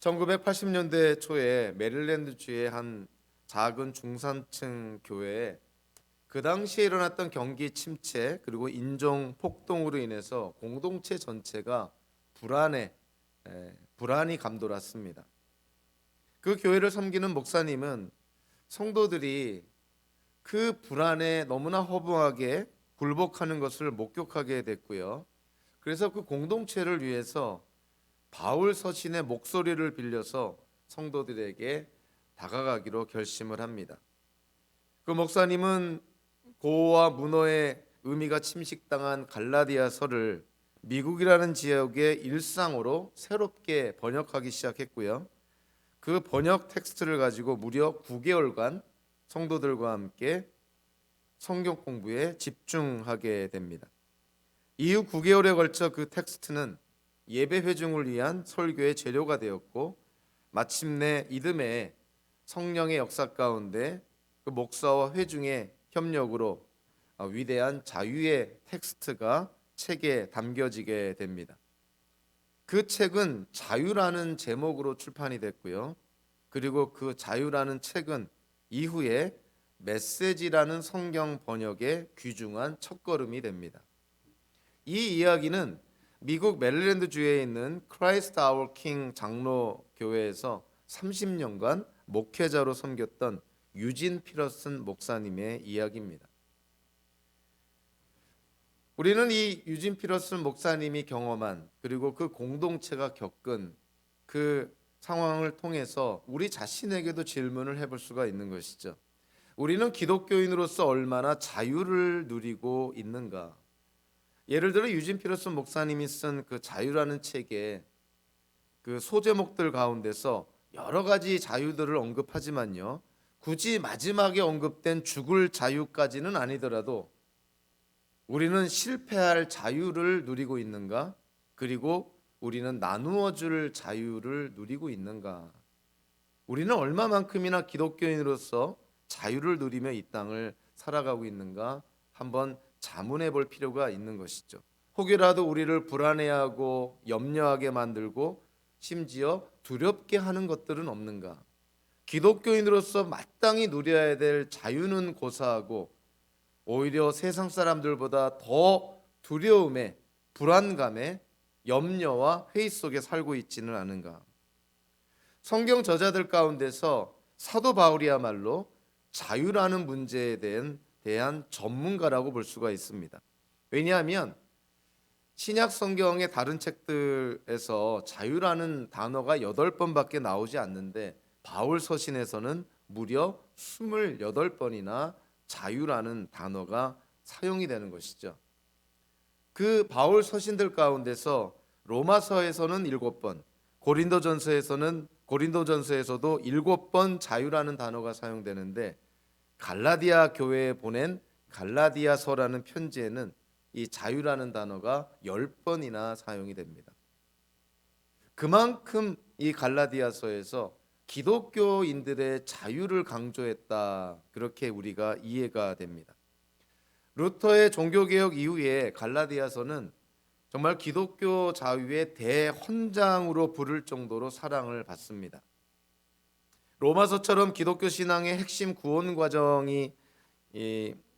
1980년대 초에 메릴랜드주의 한 작은 중산층 교회에 그 당시에 일어났던 경기 침체 그리고 인종 폭동으로 인해서 공동체 전체가 불안이 감돌았습니다. 그 교회를 섬기는 목사님은 성도들이 그 불안에 너무나 허무하게 굴복하는 것을 목격하게 됐고요. 그래서 그 공동체를 위해서 바울 서신의 목소리를 빌려서 성도들에게 다가가기로 결심을 합니다. 그 목사님은 고어와 문어의 의미가 침식당한 갈라디아서를 미국이라는 지역의 일상어로 새롭게 번역하기 시작했고요. 그 번역 텍스트를 가지고 무려 9개월간 성도들과 함께 성경 공부에 집중하게 됩니다. 이후 9개월에 걸쳐 그 텍스트는 예배 회중을 위한 설교의 재료가 되었고, 마침내 이듬해 성령의 역사 가운데 그 목사와 회중의 협력으로 위대한 자유의 텍스트가 책에 담겨지게 됩니다. 그 책은 자유라는 제목으로 출판이 됐고요. 그리고 그 자유라는 책은 이후에 메시지라는 성경 번역의 귀중한 첫걸음이 됩니다. 이 이야기는 미국 메릴랜드 주에 있는 크라이스트 아워 킹 장로 교회에서 30년간 목회자로 섬겼던 유진 피러슨 목사님의 이야기입니다. 우리는 이 유진 피러슨 목사님이 경험한 그리고 그 공동체가 겪은 그 상황을 통해서 우리 자신에게도 질문을 해볼 수가 있는 것이죠. 우리는 기독교인으로서 얼마나 자유를 누리고 있는가? 예를 들어 유진 피러슨 목사님이 쓴 그 자유라는 책에 그 소제목들 가운데서 여러 가지 자유들을 언급하지만요, 굳이 마지막에 언급된 죽을 자유까지는 아니더라도 우리는 실패할 자유를 누리고 있는가? 그리고 우리는 나누어 줄 자유를 누리고 있는가? 우리는 얼마만큼이나 기독교인으로서 자유를 누리며 이 땅을 살아가고 있는가? 한번 자문해 볼 필요가 있는 것이죠. 혹여라도 우리를 불안해하고 염려하게 만들고 심지어 두렵게 하는 것들은 없는가? 기독교인으로서 마땅히 누려야 될 자유는 고사하고 오히려 세상 사람들보다 더 두려움에, 불안감에, 염려와 회의 속에 살고 있지는 않은가? 성경 저자들 가운데서 사도 바울이야말로 자유라는 문제에 대한 전문가라고 볼 수가 있습니다. 왜냐하면 신약 성경의 다른 책들에서 자유라는 단어가 8번밖에 나오지 않는데 바울 서신에서는 무려 28번이나 자유라는 단어가 사용이 되는 것이죠. 그 바울 서신들 가운데서 로마서에서는 7번, 고린도전서에서도 7번 자유라는 단어가 사용되는데 갈라디아 교회에 보낸 갈라디아서라는 편지에는 이 자유라는 단어가 10번이나 사용이 됩니다. 그만큼 이 갈라디아서에서 기독교인들의 자유를 강조했다, 그렇게 우리가 이해가 됩니다. 루터의 종교개혁 이후에 갈라디아서는 정말 기독교 자유의 대헌장으로 부를 정도로 사랑을 받습니다. 로마서처럼 기독교 신앙의 핵심 구원 과정이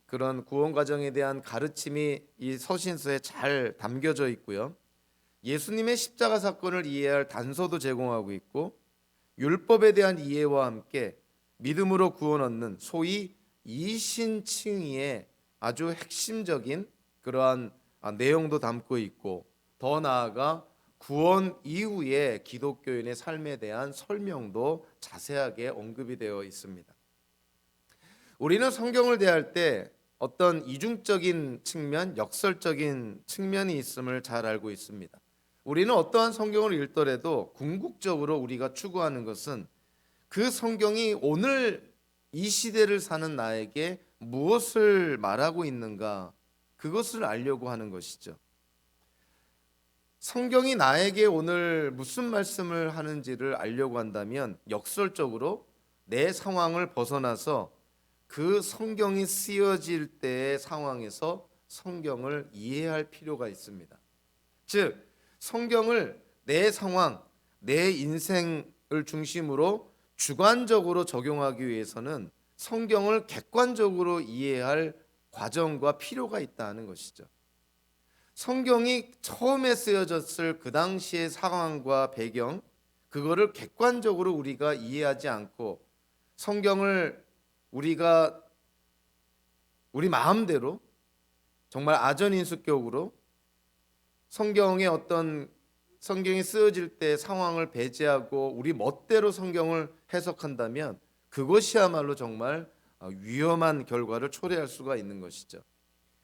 그런 구원 과정에 대한 가르침이 이 서신서에 잘 담겨져 있고요. 예수님의 십자가 사건을 이해할 단서도 제공하고 있고, 율법에 대한 이해와 함께 믿음으로 구원 얻는 소위 이신칭의의 아주 핵심적인 그러한 내용도 담고 있고, 더 나아가 구원 이후의 기독교인의 삶에 대한 설명도 자세하게 언급이 되어 있습니다. 우리는 성경을 대할 때 어떤 이중적인 측면, 역설적인 측면이 있음을 잘 알고 있습니다. 우리는 어떠한 성경을 읽더라도 궁극적으로 우리가 추구하는 것은 그 성경이 오늘 이 시대를 사는 나에게 무엇을 말하고 있는가, 그것을 알려고 하는 것이죠. 성경이 나에게 오늘 무슨 말씀을 하는지를 알려고 한다면 역설적으로 내 상황을 벗어나서 그 성경이 쓰여질 때의 상황에서 성경을 이해할 필요가 있습니다. 즉 성경을 내 상황, 내 인생 중심으로 주관적으로 적용하기 위해서는 성경을 객관적으로 이해할 과정과 필요가 있다는 것이죠. 성경이 처음에 쓰여졌을 그 당시의 상황과 배경, 그거를 객관적으로 우리가 이해하지 않고 성경을 우리가 우리 마음대로 정말 아전인수격으로 성경이 쓰여질 때 상황을 배제하고 우리 멋대로 성경을 해석한다면 그것이야말로 정말 위험한 결과를 초래할 수가 있는 것이죠.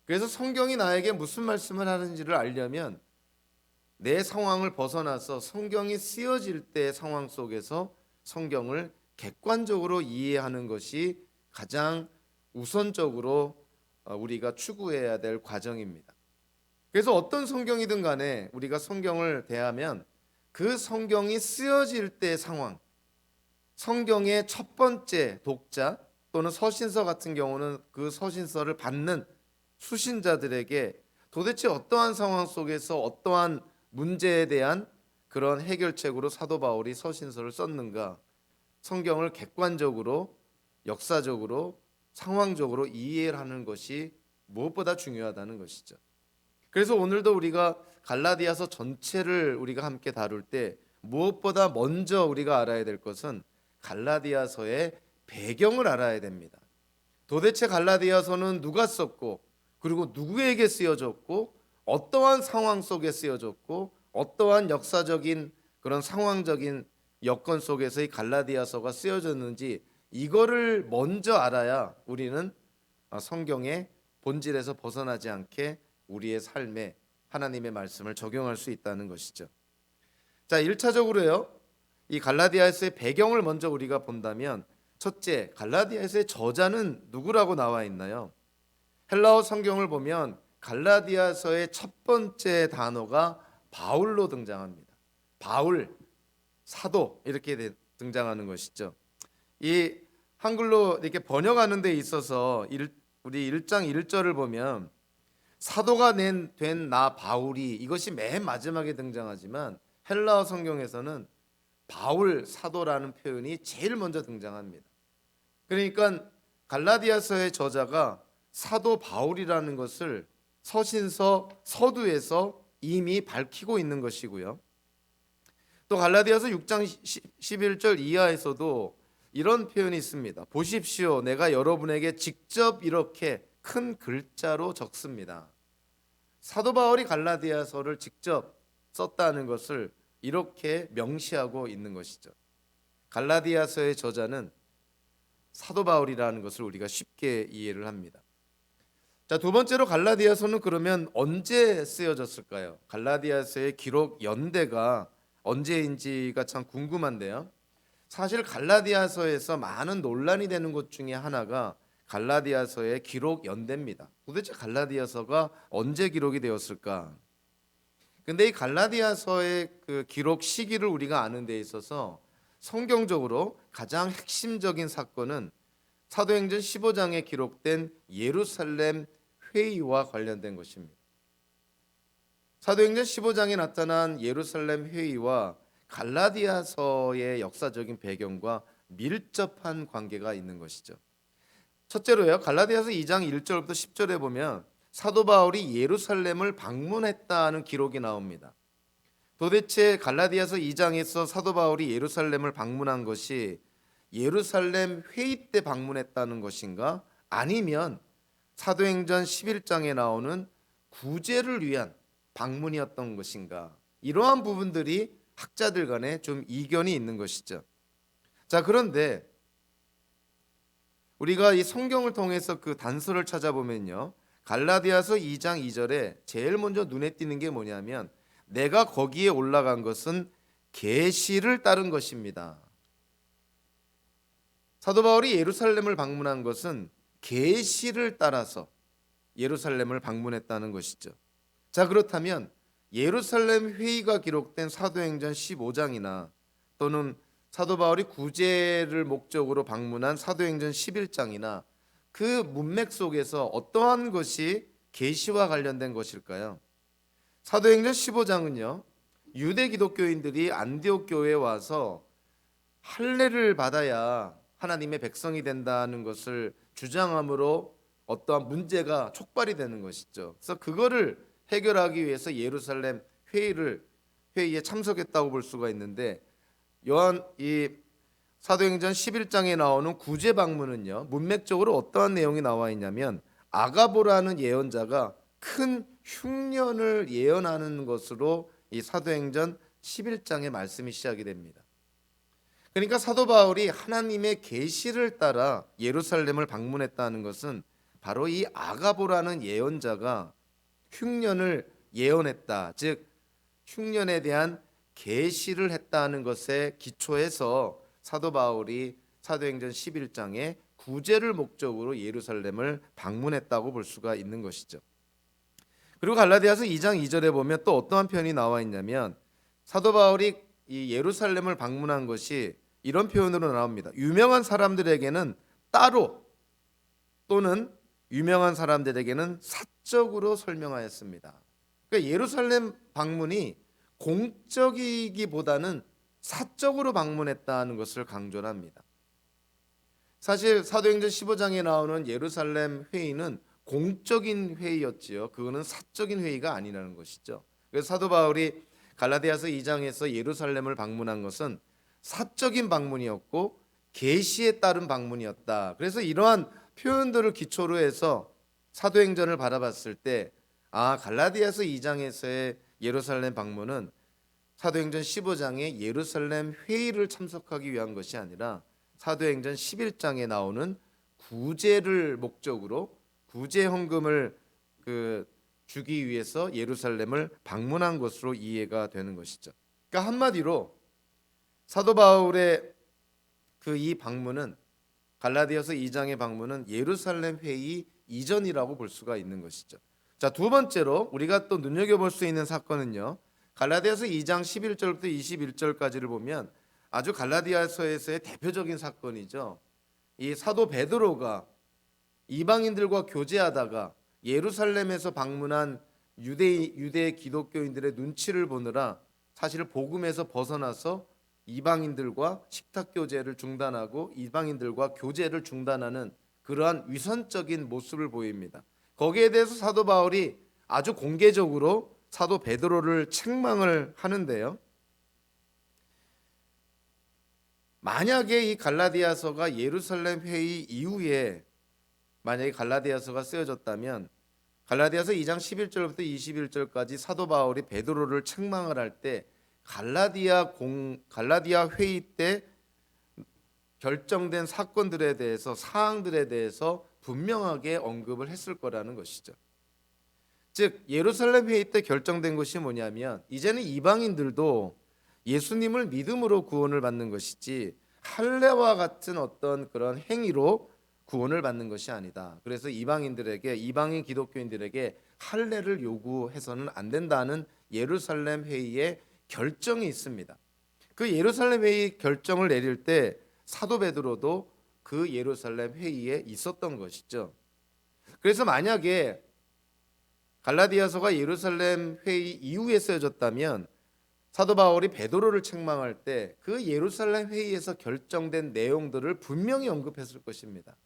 그래서 성경이 나에게 무슨 말씀을 하는지를 알려면 내 상황을 벗어나서 성경이 쓰여질 때 상황 속에서 성경을 객관적으로 이해하는 것이 가장 우선적으로 우리가 추구해야 될 과정입니다. 그래서 어떤 성경이든 간에 우리가 성경을 대하면 그 성경이 쓰여질 때 상황, 성경의 첫 번째 독자 또는 서신서 같은 경우는 그 서신서를 받는 수신자들에게 도대체 어떠한 상황 속에서 어떠한 문제에 대한 그런 해결책으로 사도 바울이 서신서를 썼는가, 성경을 객관적으로 역사적으로 상황적으로 이해를 하는 것이 무엇보다 중요하다는 것이죠. 그래서 오늘도 우리가 갈라디아서 전체를 우리가 함께 다룰 때 무엇보다 먼저 우리가 알아야 될 것은 갈라디아서의 배경을 알아야 됩니다. 도대체 갈라디아서는 누가 썼고 그리고 누구에게 쓰여졌고 어떠한 상황 속에 쓰여졌고 어떠한 역사적인 그런 상황적인 여건 속에서 이 갈라디아서가 쓰여졌는지 이거를 먼저 알아야 우리는 성경의 본질에서 벗어나지 않게 우리의 삶에 하나님의 말씀을 적용할 수 있다는 것이죠. 자, 1차적으로요. 이 갈라디아서의 배경을 먼저 우리가 본다면 첫째, 갈라디아서의 저자는 누구라고 나와 있나요? 헬라어 성경을 보면 갈라디아서의 첫 번째 단어가 바울로 등장합니다. 바울, 사도 이렇게 등장하는 것이죠. 이 한글로 이렇게 번역하는 데 있어서 우리 1장 1절을 보면 사도가 된 나 바울이 이것이 맨 마지막에 등장하지만 헬라어 성경에서는 바울 사도라는 표현이 제일 먼저 등장합니다. 그러니까 갈라디아서의 저자가 사도 바울이라는 것을 서신서 서두에서 이미 밝히고 있는 것이고요. 또 갈라디아서 6장 11절 이하에서도 이런 표현이 있습니다. 보십시오, 내가 여러분에게 직접 이렇게 큰 글자로 적습니다. 사도 바울이 갈라디아서를 직접 썼다는 것을 이렇게 명시하고 있는 것이죠. 갈라디아서의 저자는 사도 바울이라는 것을 우리가 쉽게 이해를 합니다. 자, 두 번째로 갈라디아서는 그러면 언제 쓰여졌을까요? 갈라디아서의 기록 연대가 언제인지가 참 궁금한데요. 사실 갈라디아서에서 많은 논란이 되는 것 중에 하나가 갈라디아서의 기록 연대입니다. 도대체 갈라디아서가 언제 기록이 되었을까? 근데 이 갈라디아서의 그 기록 시기를 우리가 아는 데 있어서 성경적으로 가장 핵심적인 사건은 사도행전 15장에 기록된 예루살렘 회의와 관련된 것입니다. 사도행전 15장에 나타난 예루살렘 회의와 갈라디아서의 역사적인 배경과 밀접한 관계가 있는 것이죠. 첫째로요, 갈라디아서 2장 1절부터 10절에 보면 사도 바울이 예루살렘을 방문했다는 기록이 나옵니다. 도대체 갈라디아서 2장에서 사도 바울이 예루살렘을 방문한 것이 예루살렘 회의 때 방문했다는 것인가? 아니면 사도행전 11장에 나오는 구제를 위한 방문이었던 것인가? 이러한 부분들이 학자들 간에 좀 이견이 있는 것이죠. 자, 그런데 우리가 이 성경을 통해서 그 단서를 찾아보면요, 갈라디아서 2장 2절에 제일 먼저 눈에 띄는 게 뭐냐면 내가 거기에 올라간 것은 계시를 따른 것입니다. 사도 바울이 예루살렘을 방문한 것은 계시를 따라서 예루살렘을 방문했다는 것이죠. 자, 그렇다면 예루살렘 회의가 기록된 사도행전 15장이나 또는 사도 바울이 구제를 목적으로 방문한 사도행전 11장이나 그 문맥 속에서 어떠한 것이 계시와 관련된 것일까요? 사도행전 15장은요, 유대 기독교인들이 안디옥 교회에 와서 할례를 받아야 하나님의 백성이 된다는 것을 주장함으로 어떠한 문제가 촉발이 되는 것이죠. 그래서 그거를 해결하기 위해서 예루살렘 회의에 참석했다고 볼 수가 있는데, 요한 이 사도행전 11장에 나오는 구제 방문은요, 문맥적으로 어떠한 내용이 나와 있냐면 아가보라는 예언자가 큰 흉년을 예언하는 것으로 이 사도행전 11장의 말씀이 시작이 됩니다. 그러니까 사도 바울이 하나님의 계시를 따라 예루살렘을 방문했다는 것은 바로 이 아가보라는 예언자가 흉년을 예언했다, 즉 흉년에 대한 계시를 했다는 것에 기초해서 사도 바울이 사도행전 11장에 구제를 목적으로 예루살렘을 방문했다고 볼 수가 있는 것이죠. 그리고 갈라디아서 2장 2절에 보면 또 어떠한 표현이 나와 있냐면 사도 바울이 이 예루살렘을 방문한 것이 이런 표현으로 나옵니다. 유명한 사람들에게는 따로, 또는 유명한 사람들에게는 사적으로 설명하였습니다. 그러니까 예루살렘 방문이 공적이기보다는 사적으로 방문했다는 것을 강조를 합니다. 사실 사도행전 15장에 나오는 예루살렘 회의는 공적인 회의였지요. 그거는 사적인 회의가 아니라는 것이죠. 그래서 사도 바울이 갈라디아서 2장에서 예루살렘을 방문한 것은 사적인 방문이었고 계시에 따른 방문이었다. 그래서 이러한 표현들을 기초로 해서 사도행전을 바라봤을 때 갈라디아서 2장에서의 예루살렘 방문은 사도행전 15장의 예루살렘 회의를 참석하기 위한 것이 아니라 사도행전 11장에 나오는 구제를 목적으로 구제 헌금을 주기 위해서 예루살렘을 방문한 것으로 이해가 되는 것이죠. 그러니까 한마디로 사도 바울의 이 방문은, 갈라디아서 2장의 방문은 예루살렘 회의 이전이라고 볼 수가 있는 것이죠. 자, 두 번째로 우리가 또 눈여겨볼 수 있는 사건은요, 갈라디아서 2장 11절부터 21절까지를 보면 아주 갈라디아서에서의 대표적인 사건이죠. 이 사도 베드로가 이방인들과 교제하다가 예루살렘에서 방문한 유대 기독교인들의 눈치를 보느라 사실 복음에서 벗어나서 이방인들과 식탁 교제를 중단하고 이방인들과 교제를 중단하는 그러한 위선적인 모습을 보입니다. 거기에 대해서 사도 바울이 아주 공개적으로 사도 베드로를 책망을 하는데요. 만약에 이 갈라디아서가 예루살렘 회의 이후에 만약에 갈라디아서가 쓰여졌다면 갈라디아서 2장 11절부터 21절까지 사도 바울이 베드로를 책망을 할 때 갈라디아 회의 때 결정된 사건들에 대해서, 사항들에 대해서 분명하게 언급을 했을 거라는 것이죠. 즉 예루살렘 회의 때 결정된 것이 뭐냐면 이제는 이방인들도 예수님을 믿음으로 구원을 받는 것이지 할례와 같은 어떤 그런 행위로 구원을 받는 것이 아니다. 그래서 이방인 기독교인들에게 할례를 요구해서는 안 된다는 예루살렘 회의의 결정이 있습니다. 그 예루살렘 회의 결정을 내릴 때 사도 베드로도 그 예루살렘 회의에 있었던 것이죠. 그래서 만약에 갈라디아서가 예루살렘 회의 이후에 쓰여졌다면 사도 바울이 베드로를 책망할 때 그 예루살렘 회의에서 결정된 내용들을 분명히 언급했을 것입니다.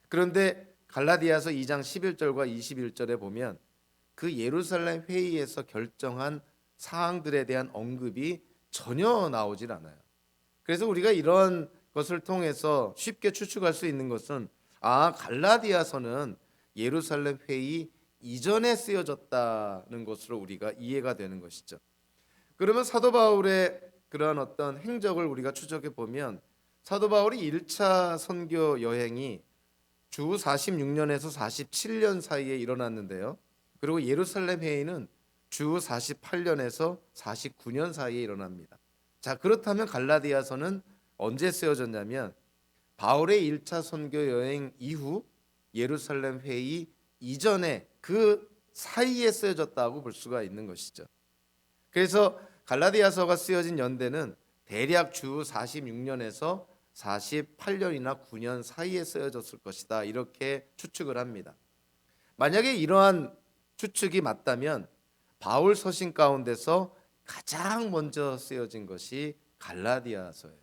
그런데 갈라디아서 2장 11절과 21절에 보면 그 예루살렘 회의에서 결정한 사항들에 대한 언급이 전혀 나오질 않아요. 그래서 우리가 이런 것을 통해서 쉽게 추측할 수 있는 것은 갈라디아서는 예루살렘 회의 이전에 쓰여졌다는 것으로 우리가 이해가 되는 것이죠. 그러면 사도 바울의 그런 어떤 행적을 우리가 추적해 보면 사도 바울이 1차 선교 여행이 주 46년에서 47년 사이에 일어났는데요. 그리고 예루살렘 회의는 주 48년에서 49년 사이에 일어납니다. 자, 그렇다면 갈라디아서는 언제 쓰여졌냐면 바울의 1차 선교 여행 이후 예루살렘 회의 이전에 그 사이에 쓰여졌다고 볼 수가 있는 것이죠. 그래서 갈라디아서가 쓰여진 연대는 대략 주 46년에서 48년이나 9년 사이에 쓰여졌을 것이다, 이렇게 추측을 합니다. 만약에 이러한 추측이 맞다면 바울 서신 가운데서 가장 먼저 쓰여진 것이 갈라디아서예요.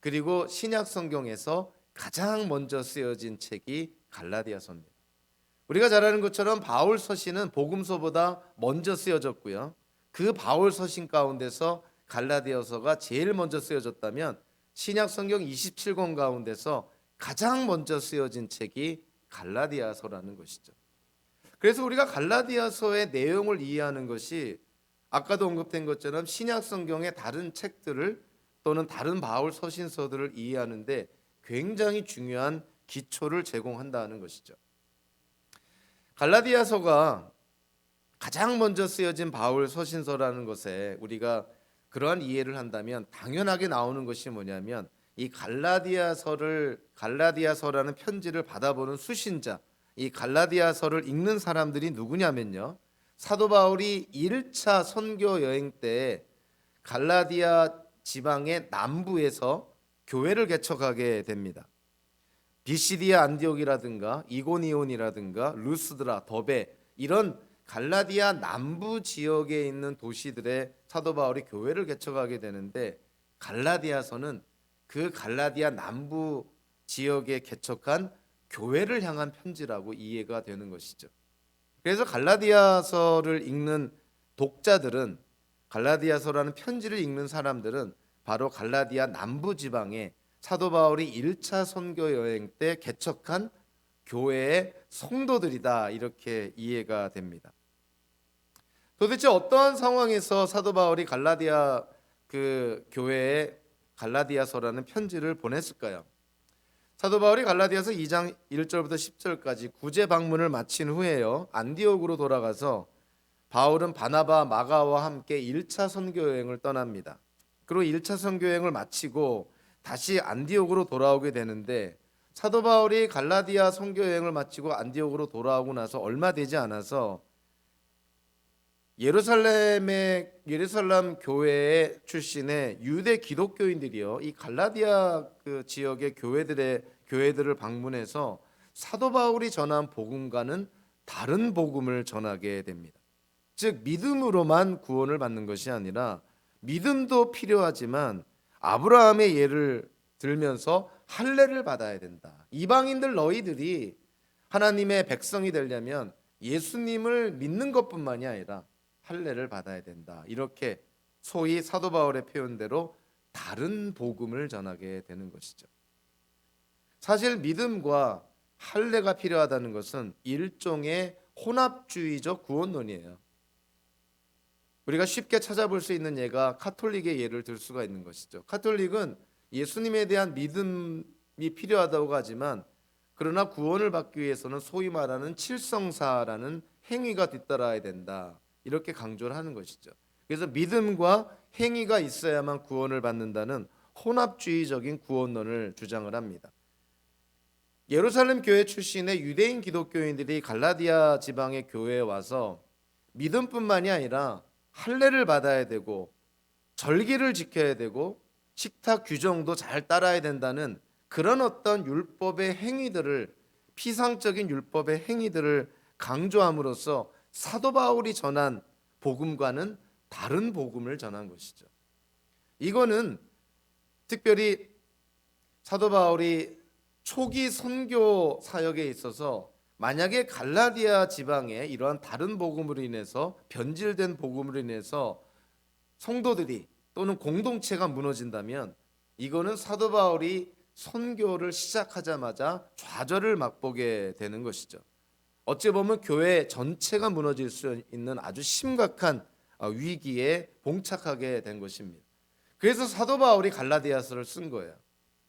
그리고 신약 성경에서 가장 먼저 쓰여진 책이 갈라디아서입니다. 우리가 잘 아는 것처럼 바울 서신은 복음서보다 먼저 쓰여졌고요. 그 바울 서신 가운데서 갈라디아서가 제일 먼저 쓰여졌다면 신약 성경 27권 가운데서 가장 먼저 쓰여진 책이 갈라디아서라는 것이죠. 그래서 우리가 갈라디아서의 내용을 이해하는 것이 아까도 언급된 것처럼 신약 성경의 다른 책들을 또는 다른 바울 서신서들을 이해하는데 굉장히 중요한 기초를 제공한다는 것이죠. 갈라디아서가 가장 먼저 쓰여진 바울 서신서라는 것에 우리가 그러한 이해를 한다면 당연하게 나오는 것이 뭐냐면 이 갈라디아서라는 편지를 받아보는 수신자, 이 갈라디아서를 읽는 사람들이 누구냐면요, 사도 바울이 1차 선교 여행 때 갈라디아 지방의 남부에서 교회를 개척하게 됩니다. 비시디아 안디옥이라든가 이고니온이라든가 루스드라, 더베, 이런 갈라디아 남부 지역에 있는 도시들의 사도 바울이 교회를 개척하게 되는데, 갈라디아서는 그 갈라디아 남부 지역에 개척한 교회를 향한 편지라고 이해가 되는 것이죠. 그래서 갈라디아서를 읽는 독자들은, 갈라디아서라는 편지를 읽는 사람들은 바로 갈라디아 남부 지방에 사도 바울이 1차 선교 여행 때 개척한 교회의 성도들이다, 이렇게 이해가 됩니다. 도대체 어떠한 상황에서 사도 바울이 갈라디아 그 교회에 갈라디아서라는 편지를 보냈을까요? 사도 바울이 갈라디아서 2장 1절부터 10절까지 구제 방문을 마친 후에요, 안디옥으로 돌아가서 바울은 바나바, 마가와 함께 1차 선교 여행을 떠납니다. 그리고 1차 선교 여행을 마치고 다시 안디옥으로 돌아오게 되는데, 사도 바울이 갈라디아 선교 여행을 마치고 안디옥으로 돌아오고 나서 얼마 되지 않아서 예루살em 교회 출신의 유대 기독교인들이요, 이 갈라디아 그 지역의 교회들을 방문해서 사도 바울이 전한 복음과는 다른 복음을 전하게 됩니다. 즉 믿음으로만 구원을 받는 것이 아니라 믿음도 필요하지만 아브라함의 예를 들면서 할례를 받아야 된다. 이방인들 너희들이 하나님의 백성이 되려면 예수님을 믿는 것뿐만이 아니라 할례를 받아야 된다. 이렇게 소위 사도 바울의 표현대로 다른 복음을 전하게 되는 것이죠. 사실 믿음과 할례가 필요하다는 것은 일종의 혼합주의적 구원론이에요. 우리가 쉽게 찾아볼 수 있는 예가 카톨릭의 예를 들 수가 있는 것이죠. 카톨릭은 예수님에 대한 믿음이 필요하다고 하지만, 그러나 구원을 받기 위해서는 소위 말하는 칠성사라는 행위가 뒤따라야 된다, 이렇게 강조를 하는 것이죠. 그래서 믿음과 행위가 있어야만 구원을 받는다는 혼합주의적인 구원론을 주장을 합니다. 예루살렘 교회 출신의 유대인 기독교인들이 갈라디아 지방의 교회에 와서 믿음뿐만이 아니라 할례를 받아야 되고 절기를 지켜야 되고 식탁 규정도 잘 따라야 된다는 그런 어떤 율법의 행위들을, 피상적인 율법의 행위들을 강조함으로써 사도 바울이 전한 복음과는 다른 복음을 전한 것이죠. 이거는 특별히 사도 바울이 초기 선교 사역에 있어서 만약에 갈라디아 지방에 이러한 다른 복음으로 인해서, 변질된 복음으로 인해서 성도들이 또는 공동체가 무너진다면, 이거는 사도 바울이 선교를 시작하자마자 좌절을 맛보게 되는 것이죠. 어찌 보면 교회 전체가 무너질 수 있는 아주 심각한 위기에 봉착하게 된 것입니다. 그래서 사도 바울이 갈라디아서를 쓴 거예요.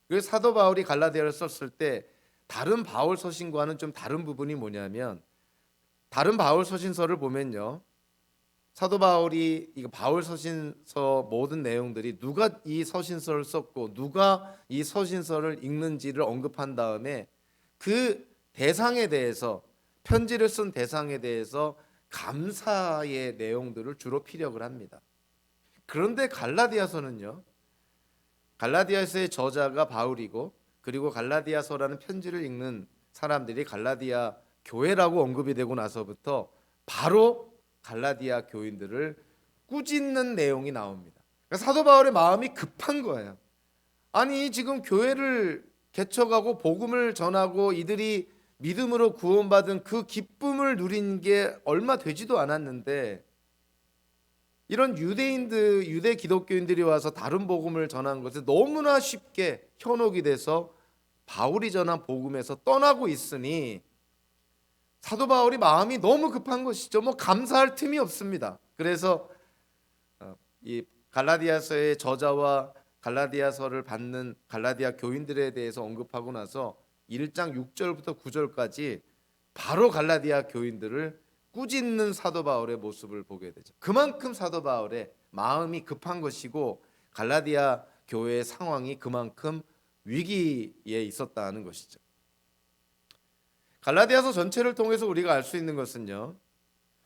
그래서 사도 바울이 갈라디아를 썼을 때 다른 바울 서신과는 좀 다른 부분이 뭐냐면, 다른 바울 서신서를 보면요, 사도 바울이 이 바울 서신서 모든 내용들이 누가 이 서신서를 썼고 누가 이 서신서를 읽는지를 언급한 다음에 그 대상에 대해서, 편지를 쓴 대상에 대해서 감사의 내용들을 주로 피력을 합니다. 그런데 갈라디아서는요, 갈라디아서의 저자가 바울이고, 그리고 갈라디아서라는 편지를 읽는 사람들이 갈라디아 교회라고 언급이 되고 나서부터 바로 갈라디아 교인들을 꾸짖는 내용이 나옵니다. 그러니까 사도 바울의 마음이 급한 거예요. 아니 지금 교회를 개척하고 복음을 전하고 이들이 믿음으로 구원받은 그 기쁨을 누린 게 얼마 되지도 않았는데 이런 유대 기독교인들이 와서 다른 복음을 전한 것에 너무나 쉽게 현혹이 돼서 바울이 전한 복음에서 떠나고 있으니 사도 바울이 마음이 너무 급한 것이죠. 뭐 감사할 틈이 없습니다. 그래서 이 갈라디아서의 저자와 갈라디아서를 받는 갈라디아 교인들에 대해서 언급하고 나서 1장 6절부터 9절까지 바로 갈라디아 교인들을 꾸짖는 사도 바울의 모습을 보게 되죠. 그만큼 사도 바울의 마음이 급한 것이고 갈라디아 교회의 상황이 그만큼 위기에 있었다는 것이죠. 갈라디아서 전체를 통해서 우리가 알 수 있는 것은요,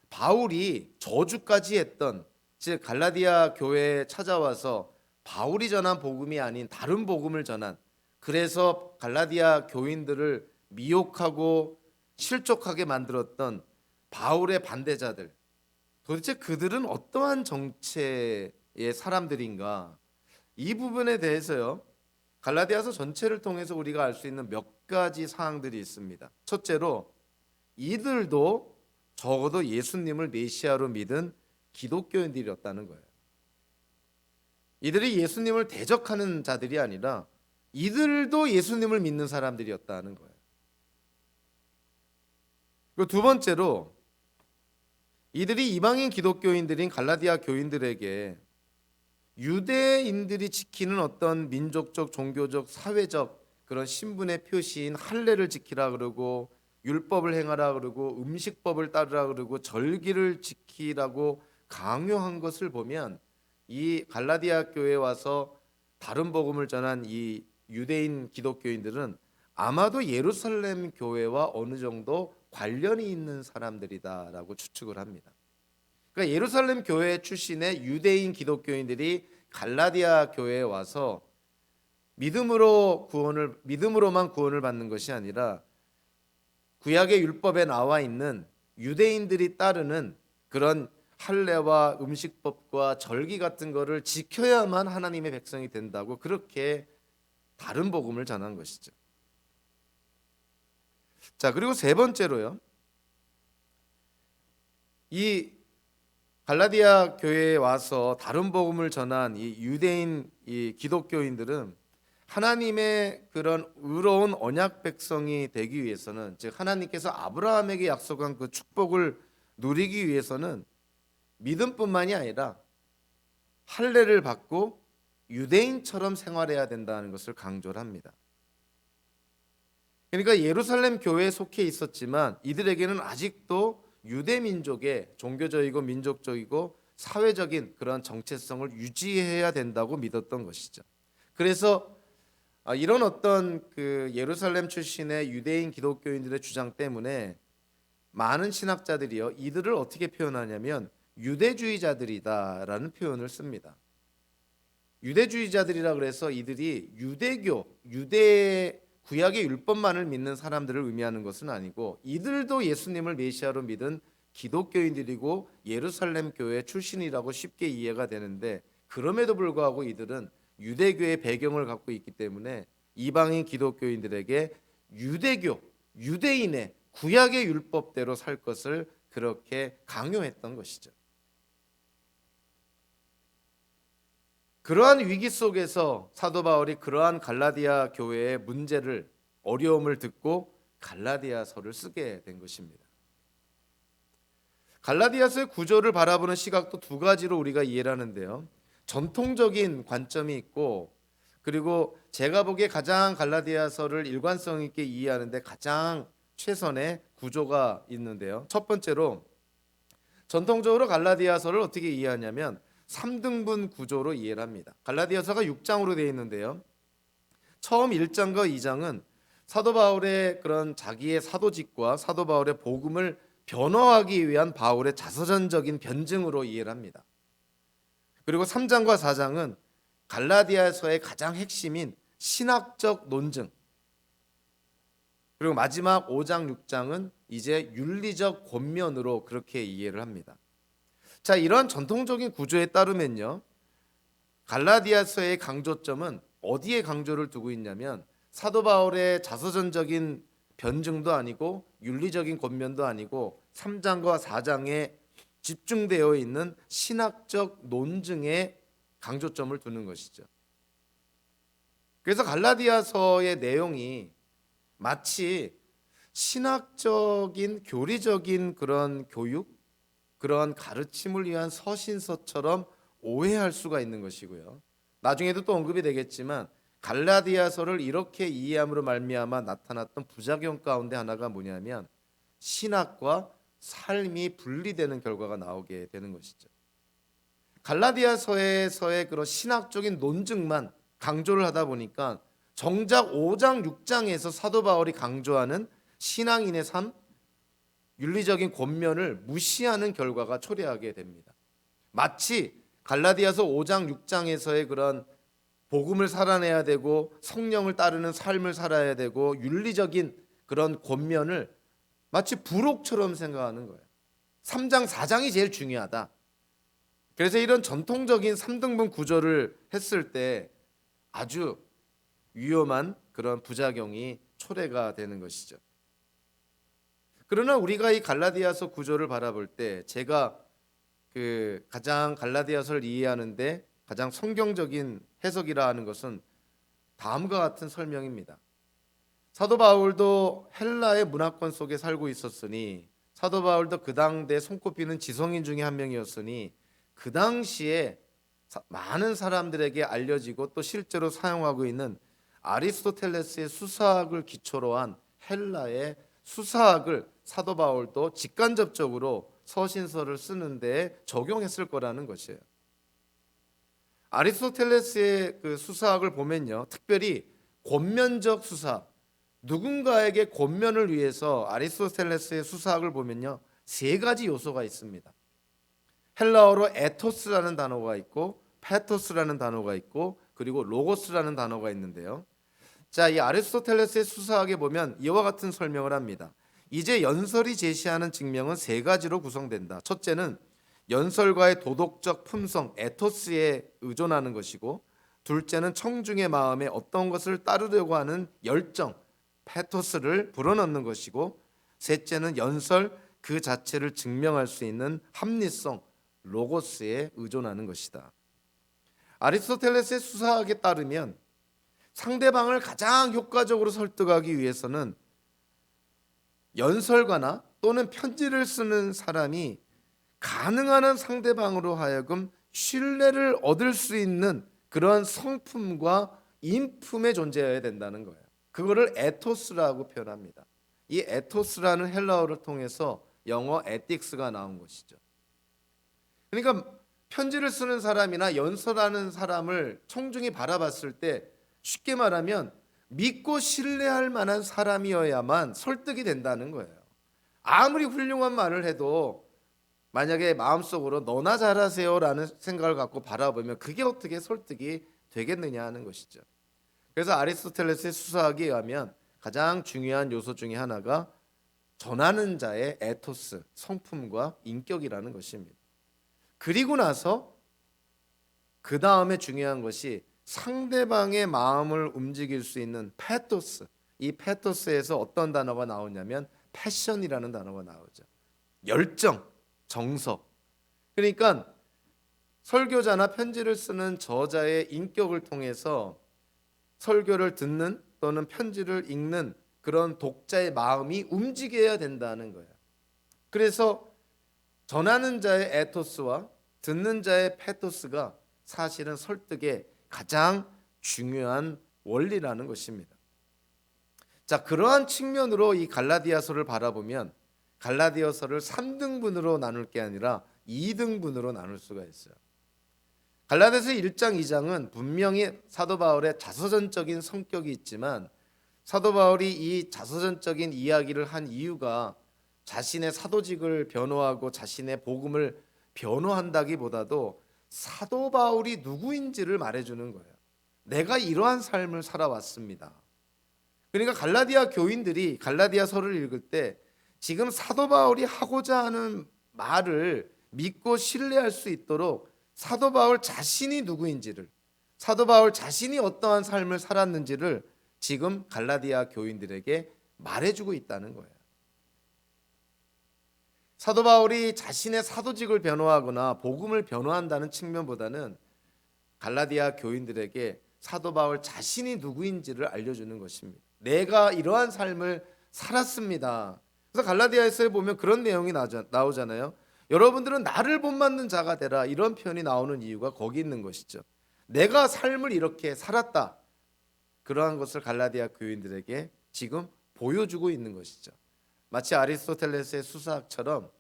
바울이 저주까지 했던, 즉 갈라디아 교회에 찾아와서 바울이 전한 복음이 아닌 다른 복음을 전한, 그래서 갈라디아 교인들을 미혹하고 실족하게 만들었던 바울의 반대자들, 도대체 그들은 어떠한 정체의 사람들인가? 이 부분에 대해서요, 갈라디아서 전체를 통해서 우리가 알 수 있는 몇 가지 사항들이 있습니다. 첫째로 이들도 적어도 예수님을 메시아로 믿은 기독교인들이었다는 거예요. 이들이 예수님을 대적하는 자들이 아니라 이들도 예수님을 믿는 사람들이었다는 거예요. 그리고 두 번째로 이들이 이방인 기독교인들인 갈라디아 교인들에게 유대인들이 지키는 어떤 민족적, 종교적, 사회적 그런 신분의 표시인 할례를 지키라 그러고 율법을 행하라 그러고 음식법을 따르라 그러고 절기를 지키라고 강요한 것을 보면 이 갈라디아 교회에 와서 다른 복음을 전한 이 유대인 기독교인들은 아마도 예루살렘 교회와 어느 정도 관련이 있는 사람들이다라고 추측을 합니다. 그러니까 예루살렘 교회 출신의 유대인 기독교인들이 갈라디아 교회에 와서 믿음으로만 구원을 받는 것이 아니라 구약의 율법에 나와 있는 유대인들이 따르는 그런 할례와 음식법과 절기 같은 것을 지켜야만 하나님의 백성이 된다고 그렇게 다른 복음을 전한 것이죠. 자, 그리고 세 번째로요, 이 갈라디아 교회에 와서 다른 복음을 전한 이 유대인 이 기독교인들은 하나님의 그런 의로운 언약 백성이 되기 위해서는, 즉 하나님께서 아브라함에게 약속한 그 축복을 누리기 위해서는 믿음뿐만이 아니라 할례를 받고 유대인처럼 생활해야 된다는 것을 강조를 합니다. 그러니까 예루살렘 교회에 속해 있었지만 이들에게는 아직도 유대 민족의 종교적이고 민족적이고 사회적인 그런 정체성을 유지해야 된다고 믿었던 것이죠. 그래서 이런 어떤 그 예루살렘 출신의 유대인 기독교인들의 주장 때문에 많은 신학자들이요, 이들을 어떻게 표현하냐면 유대주의자들이다라는 표현을 씁니다. 유대주의자들이라 그래서 이들이 유대 구약의 율법만을 믿는 사람들을 의미하는 것은 아니고 이들도 예수님을 메시아로 믿은 기독교인들이고 예루살렘 교회 출신이라고 쉽게 이해가 되는데, 그럼에도 불구하고 이들은 유대교의 배경을 갖고 있기 때문에 이방인 기독교인들에게 유대인의 구약의 율법대로 살 것을 그렇게 강요했던 것이죠. 그러한 위기 속에서 사도 바울이 그러한 갈라디아 교회의 문제를, 어려움을 듣고 갈라디아서를 쓰게 된 것입니다. 갈라디아서의 구조를 바라보는 시각도 두 가지로 우리가 이해를 하는데요, 전통적인 관점이 있고, 그리고 제가 보기에 가장 갈라디아서를 일관성 있게 이해하는데 가장 최선의 구조가 있는데요, 첫 번째로 전통적으로 갈라디아서를 어떻게 이해하냐면 3등분 구조로 이해를 합니다. 갈라디아서가 6장으로 되어 있는데요, 처음 1장과 2장은 사도 바울의 그런 자기의 사도직과 사도 바울의 복음을 변호하기 위한 바울의 자서전적인 변증으로 이해를 합니다. 그리고 3장과 4장은 갈라디아서의 가장 핵심인 신학적 논증, 그리고 마지막 5장, 6장은 이제 윤리적 권면으로 그렇게 이해를 합니다. 자, 이런 전통적인 구조에 따르면요, 갈라디아서의 강조점은 어디에 강조를 두고 있냐면 사도 바울의 자서전적인 변증도 아니고 윤리적인 권면도 아니고 3장과 4장에 집중되어 있는 신학적 논증에 강조점을 두는 것이죠. 그래서 갈라디아서의 내용이 마치 신학적인 교리적인 그런 교육, 그런 가르침을 위한 서신서처럼 오해할 수가 있는 것이고요. 나중에도 또 언급이 되겠지만 갈라디아서를 이렇게 이해함으로 말미암아 나타났던 부작용 가운데 하나가 뭐냐면 신학과 삶이 분리되는 결과가 나오게 되는 것이죠. 갈라디아서에서의 그런 신학적인 논증만 강조를 하다 보니까 정작 5장 6장에서 사도 바울이 강조하는 신앙인의 삶, 윤리적인 권면을 무시하는 결과가 초래하게 됩니다. 마치 갈라디아서 5장 6장에서의 그런 복음을 살아내야 되고 성령을 따르는 삶을 살아야 되고 윤리적인 그런 권면을 마치 부록처럼 생각하는 거예요. 3장 4장이 제일 중요하다. 그래서 이런 전통적인 3등분 구조를 했을 때 아주 위험한 그런 부작용이 초래가 되는 것이죠. 그러나 우리가 이 갈라디아서 구조를 바라볼 때 제가 가장 갈라디아서를 이해하는데 가장 성경적인 해석이라 하는 것은 다음과 같은 설명입니다. 사도 바울도 헬라의 문화권 속에 살고 있었으니 사도 바울도 그 당대 손꼽히는 지성인 중에 한 명이었으니 그 당시에 많은 사람들에게 알려지고 또 실제로 사용하고 있는 아리스토텔레스의 수사학을 기초로 한 헬라의 수사학을 사도 바울도 직간접적으로 서신서를 쓰는데 적용했을 거라는 것이에요. 아리스토텔레스의 그 수사학을 보면요, 특별히 권면적 수사학, 누군가에게 권면을 위해서 아리스토텔레스의 수사학을 보면요, 세 가지 요소가 있습니다. 헬라어로 에토스라는 단어가 있고 페토스라는 단어가 있고 그리고 로고스라는 단어가 있는데요. 자, 이 아리스토텔레스의 수사학에 보면 이와 같은 설명을 합니다. 이제 연설이 제시하는 증명은 세 가지로 구성된다. 첫째는 연설가의 도덕적 품성 에토스에 의존하는 것이고, 둘째는 청중의 마음에 어떤 것을 따르려고 하는 열정 페토스를 불어넣는 것이고, 셋째는 연설 그 자체를 증명할 수 있는 합리성 로고스에 의존하는 것이다. 아리스토텔레스의 수사학에 따르면 상대방을 가장 효과적으로 설득하기 위해서는 연설가나 또는 편지를 쓰는 사람이 가능한 한 상대방으로 하여금 신뢰를 얻을 수 있는 그런 성품과 인품에 존재해야 된다는 거예요. 그거를 에토스라고 표현합니다. 이 에토스라는 헬라어를 통해서 영어 에틱스가 나온 것이죠. 그러니까 편지를 쓰는 사람이나 연설하는 사람을 청중이 바라봤을 때 쉽게 말하면 믿고 신뢰할 만한 사람이어야만 설득이 된다는 거예요. 아무리 훌륭한 말을 해도 만약에 마음속으로 너나 잘하세요라는 생각을 갖고 바라보면 그게 어떻게 설득이 되겠느냐 하는 것이죠. 그래서 아리스토텔레스의 수사학에 의하면 가장 중요한 요소 중에 하나가 전하는 자의 에토스, 성품과 인격이라는 것입니다. 그리고 나서 그 다음에 중요한 것이 상대방의 마음을 움직일 수 있는 페토스. 이 페토스에서 어떤 단어가 나오냐면 패션이라는 단어가 나오죠. 열정, 정석. 그러니까 설교자나 편지를 쓰는 저자의 인격을 통해서 설교를 듣는 또는 편지를 읽는 그런 독자의 마음이 움직여야 된다는 거예요. 그래서 전하는 자의 에토스와 듣는 자의 페토스가 사실은 설득의 가장 중요한 원리라는 것입니다. 자, 그러한 측면으로 이 갈라디아서를 바라보면 갈라디아서를 3등분으로 나눌 게 아니라 2등분으로 나눌 수가 있어요. 갈라디아서 1장, 2장은 분명히 사도 바울의 자서전적인 성격이 있지만 사도 바울이 이 자서전적인 이야기를 한 이유가 자신의 사도직을 변호하고 자신의 복음을 변호한다기보다도 사도 바울이 누구인지를 말해주는 거예요. 내가 이러한 삶을 살아왔습니다. 그러니까 갈라디아 교인들이 갈라디아서를 읽을 때 지금 사도 바울이 하고자 하는 말을 믿고 신뢰할 수 있도록 사도 바울 자신이 누구인지를, 사도 바울 자신이 어떠한 삶을 살았는지를 지금 갈라디아 교인들에게 말해주고 있다는 거예요. 사도 바울이 자신의 사도직을 변호하거나 복음을 변호한다는 측면보다는 갈라디아 교인들에게 사도 바울 자신이 누구인지를 알려주는 것입니다. 내가 이러한 삶을 살았습니다. 그래서 갈라디아에서 보면 그런 내용이 나오잖아요. 여러분들은 나를 본받는 자가 되라, 이런 표현이 나오는 이유가 거기 있는 것이죠. 내가 삶을 이렇게 살았다, 그러한 것을 갈라디아 교인들에게 지금 보여주고 있는 것이죠. 마치 아리스토텔레스의 수사학처럼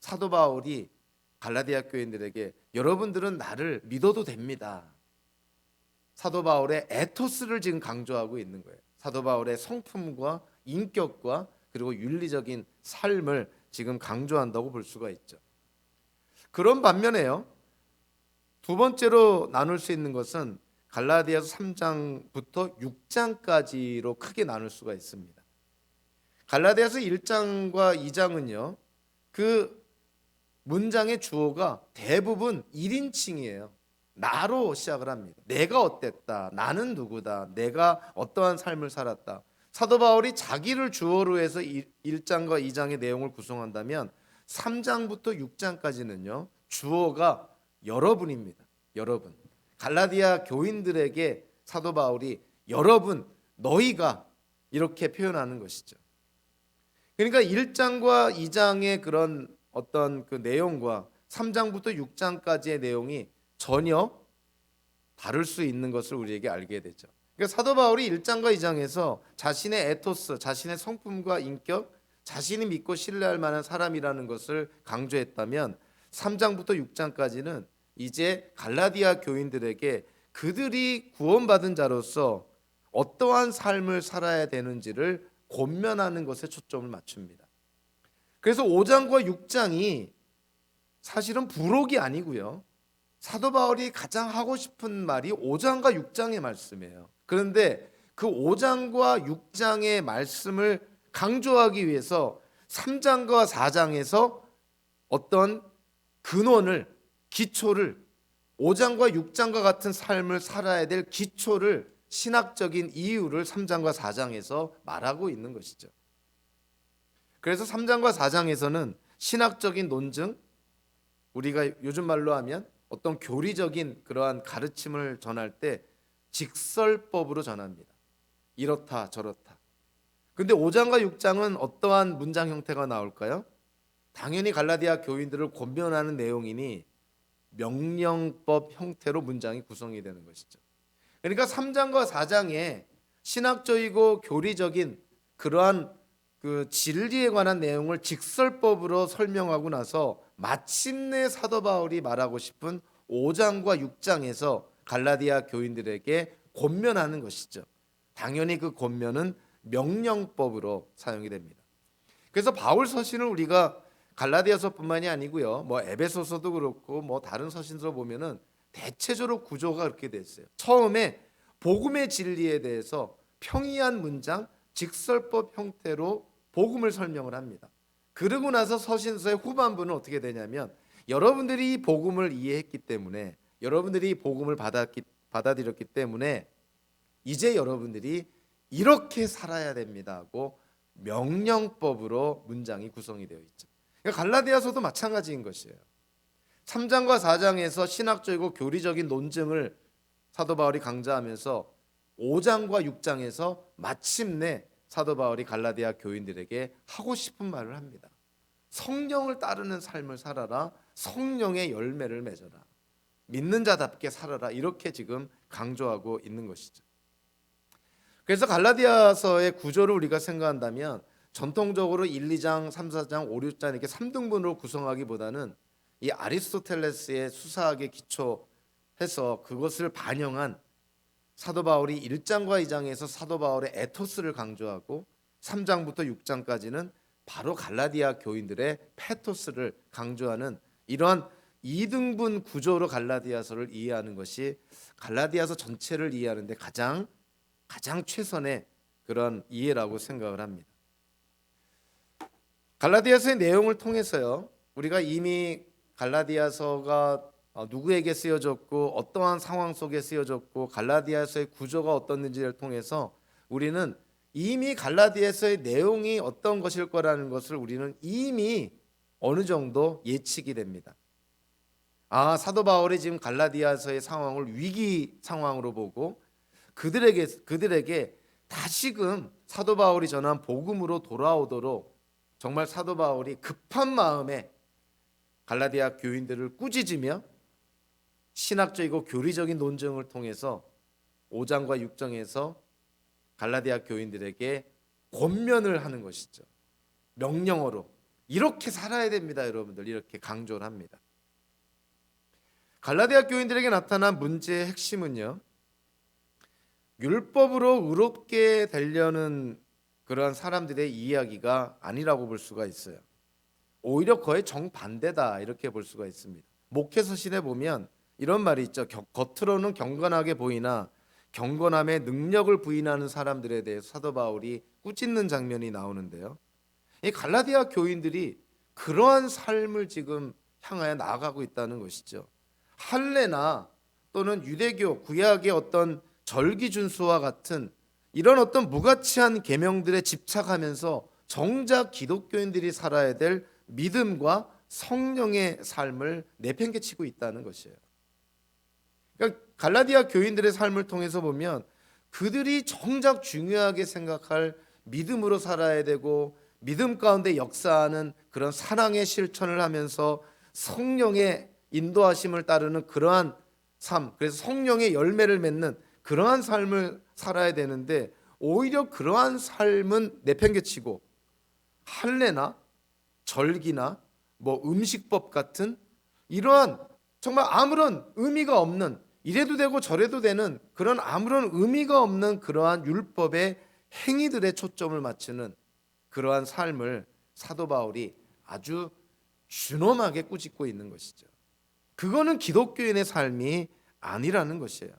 사도 바울이 갈라디아 교인들에게 여러분들은 나를 믿어도 됩니다, 사도 바울의 에토스를 지금 강조하고 있는 거예요. 사도 바울의 성품과 인격과 그리고 윤리적인 삶을 지금 강조한다고 볼 수가 있죠. 그런 반면에요, 두 번째로 나눌 수 있는 것은 갈라디아서 3장부터 6장까지로 크게 나눌 수가 있습니다. 갈라디아서 1장과 2장은요, 그 문장의 주어가 대부분 1인칭이에요. 나로 시작을 합니다. 내가 어땠다, 나는 누구다, 내가 어떠한 삶을 살았다. 사도 바울이 자기를 주어로 해서 1장과 2장의 내용을 구성한다면 3장부터 6장까지는요, 주어가 여러분입니다. 여러분. 갈라디아 교인들에게 사도 바울이 여러분, 너희가, 이렇게 표현하는 것이죠. 그러니까 1장과 2장의 그런 어떤 그 내용과 3장부터 6장까지의 내용이 전혀 다를 수 있는 것을 우리에게 알게 되죠. 그러니까 사도 바울이 1장과 2장에서 자신의 에토스, 자신의 성품과 인격, 자신이 믿고 신뢰할 만한 사람이라는 것을 강조했다면 3장부터 6장까지는 이제 갈라디아 교인들에게 그들이 구원받은 자로서 어떠한 삶을 살아야 되는지를 권면하는 것에 초점을 맞춥니다. 그래서 5장과 6장이 사실은 부록이 아니고요, 사도 바울이 가장 하고 싶은 말이 5장과 6장의 말씀이에요. 그런데 그 5장과 6장의 말씀을 강조하기 위해서 3장과 4장에서 어떤 근원을, 기초를, 5장과 6장과 같은 삶을 살아야 될 기초를, 신학적인 이유를 3장과 4장에서 말하고 있는 것이죠. 그래서 3장과 4장에서는 신학적인 논증, 우리가 요즘 말로 하면 어떤 교리적인 그러한 가르침을 전할 때 직설법으로 전합니다. 이렇다 저렇다. 근데 5장과 6장은 어떠한 문장 형태가 나올까요? 당연히 갈라디아 교인들을 권면하는 내용이니 명령법 형태로 문장이 구성이 되는 것이죠. 그러니까 3장과 4장에 신학적이고 교리적인 그러한 그 진리에 관한 내용을 직설법으로 설명하고 나서 마침내 사도 바울이 말하고 싶은 5장과 6장에서 갈라디아 교인들에게 권면하는 것이죠. 당연히 그 권면은 명령법으로 사용이 됩니다. 그래서 바울 서신을 우리가 갈라디아서뿐만이 아니고요, 뭐 에베소서도 그렇고 뭐 다른 서신서 보면은 대체적으로 구조가 그렇게 돼 있어요. 처음에 복음의 진리에 대해서 평이한 문장, 직설법 형태로 복음을 설명을 합니다. 그러고 나서 서신서의 후반부는 어떻게 되냐면, 여러분들이 이 복음을 이해했기 때문에, 여러분들이 이 복음을 받아들였기 때문에 이제 여러분들이 이렇게 살아야 됩니다 하고 명령법으로 문장이 구성이 되어 있죠. 그러니까 갈라디아서도 마찬가지인 것이에요. 3장과 4장에서 신학적이고 교리적인 논증을 사도 바울이 강조하면서 5장과 6장에서 마침내 사도 바울이 갈라디아 교인들에게 하고 싶은 말을 합니다. 성령을 따르는 삶을 살아라, 성령의 열매를 맺어라, 믿는 자답게 살아라, 이렇게 지금 강조하고 있는 것이죠. 그래서 갈라디아서의 구조를 우리가 생각한다면 전통적으로 1, 2장, 3, 4장, 5, 6장 이렇게 3등분으로 구성하기보다는 이 아리스토텔레스의 수사학에 기초해서 그것을 반영한 사도 바울이 1장과 2장에서 사도 바울의 에토스를 강조하고 3장부터 6장까지는 바로 갈라디아 교인들의 페토스를 강조하는 이러한 2등분 구조로 갈라디아서를 이해하는 것이 갈라디아서 전체를 이해하는 데 가장 최선의 그런 이해라고 생각을 합니다. 갈라디아서의 내용을 통해서요, 우리가 이미 갈라디아서가 누구에게 쓰여졌고 어떠한 상황 속에 쓰여졌고 갈라디아서의 구조가 어떻는지를 통해서 우리는 이미 갈라디아서의 내용이 어떤 것일 거라는 것을 우리는 이미 어느 정도 예측이 됩니다. 사도 바울이 지금 갈라디아서의 상황을 위기 상황으로 보고 그들에게 다시금 사도 바울이 전한 복음으로 돌아오도록 정말 사도 바울이 급한 마음에 갈라디아 교인들을 꾸짖으며 신학적이고 교리적인 논쟁을 통해서 5장과 6장에서 갈라디아 교인들에게 권면을 하는 것이죠. 명령어로 이렇게 살아야 됩니다, 여러분들. 이렇게 강조를 합니다. 갈라디아 교인들에게 나타난 문제의 핵심은요, 율법으로 의롭게 되려는 그러한 사람들의 이야기가 아니라고 볼 수가 있어요. 오히려 거의 정반대다, 이렇게 볼 수가 있습니다. 목회서신에 보면 이런 말이 있죠. 겉으로는 경건하게 보이나 경건함의 능력을 부인하는 사람들에 대해서 사도 바울이 꾸짖는 장면이 나오는데요, 이 갈라디아 교인들이 그러한 삶을 지금 향하여 나아가고 있다는 것이죠. 할례나 또는 유대교 구약의 어떤 절기 준수와 같은 이런 어떤 무가치한 계명들에 집착하면서 정작 기독교인들이 살아야 될 믿음과 성령의 삶을 내팽개치고 있다는 것이에요. 그러니까 갈라디아 교인들의 삶을 통해서 보면 그들이 정작 중요하게 생각할 믿음으로 살아야 되고 믿음 가운데 역사하는 그런 사랑의 실천을 하면서 성령의 인도하심을 따르는 그러한 삶, 그래서 성령의 열매를 맺는 그러한 삶을 살아야 되는데 오히려 그러한 삶은 내팽개치고 할례나 절기나 음식법 같은 이러한 정말 아무런 의미가 없는, 이래도 되고 저래도 되는 그런 아무런 의미가 없는 그러한 율법의 행위들에 초점을 맞추는 그러한 삶을 사도 바울이 아주 준엄하게 꾸짖고 있는 것이죠. 그거는 기독교인의 삶이 아니라는 것이에요.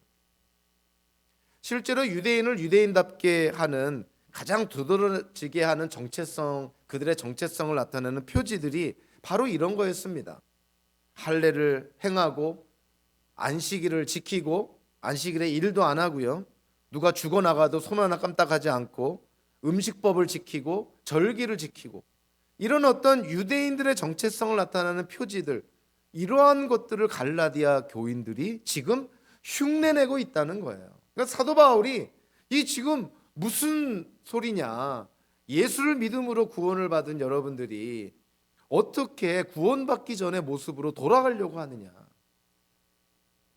실제로 유대인을 유대인답게 하는 가장 두드러지게 하는 정체성, 그들의 정체성을 나타내는 표지들이 바로 이런 거였습니다. 할례를 행하고 안식일을 지키고 안식일에 일도 안 하고요, 누가 죽어나가도 손 하나 깜빡하지 않고 음식법을 지키고 절기를 지키고 이런 어떤 유대인들의 정체성을 나타내는 표지들, 이러한 것들을 갈라디아 교인들이 지금 흉내내고 있다는 거예요. 그러니까 사도 바울이 이 지금 무슨 소리냐, 예수를 믿음으로 구원을 받은 여러분들이 어떻게 구원받기 전의 모습으로 돌아가려고 하느냐.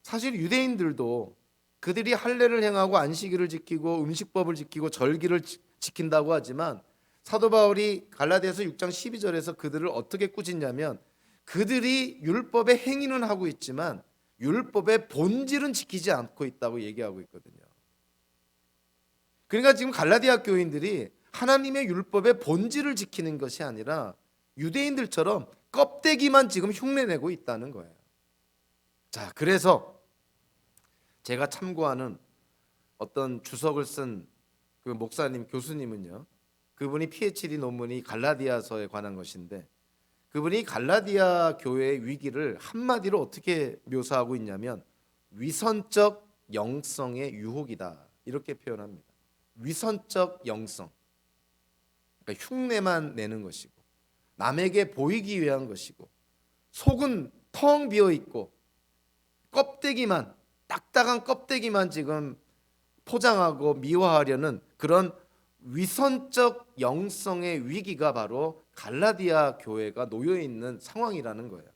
사실 유대인들도 그들이 할례를 행하고 안식일을 지키고 음식법을 지키고 절기를 지킨다고 하지만 사도 바울이 갈라디아서 6장 12절에서 그들을 어떻게 꾸짖냐면 그들이 율법의 행위는 하고 있지만 율법의 본질은 지키지 않고 있다고 얘기하고 있거든요. 그러니까 지금 갈라디아 교인들이 하나님의 율법의 본질을 지키는 것이 아니라 유대인들처럼 껍데기만 지금 흉내내고 있다는 거예요. 자, 그래서 제가 참고하는 어떤 주석을 쓴 그 목사님, 교수님은요, 그분이 PhD 논문이 갈라디아서에 관한 것인데 그분이 갈라디아 교회의 위기를 한마디로 어떻게 묘사하고 있냐면 위선적 영성의 유혹이다, 이렇게 표현합니다. 위선적 영성, 그러니까 흉내만 내는 것이고 남에게 보이기 위한 것이고 속은 텅 비어 있고 껍데기만, 딱딱한 껍데기만 지금 포장하고 미화하려는 그런 위선적 영성의 위기가 바로 갈라디아 교회가 놓여 있는 상황이라는 거예요.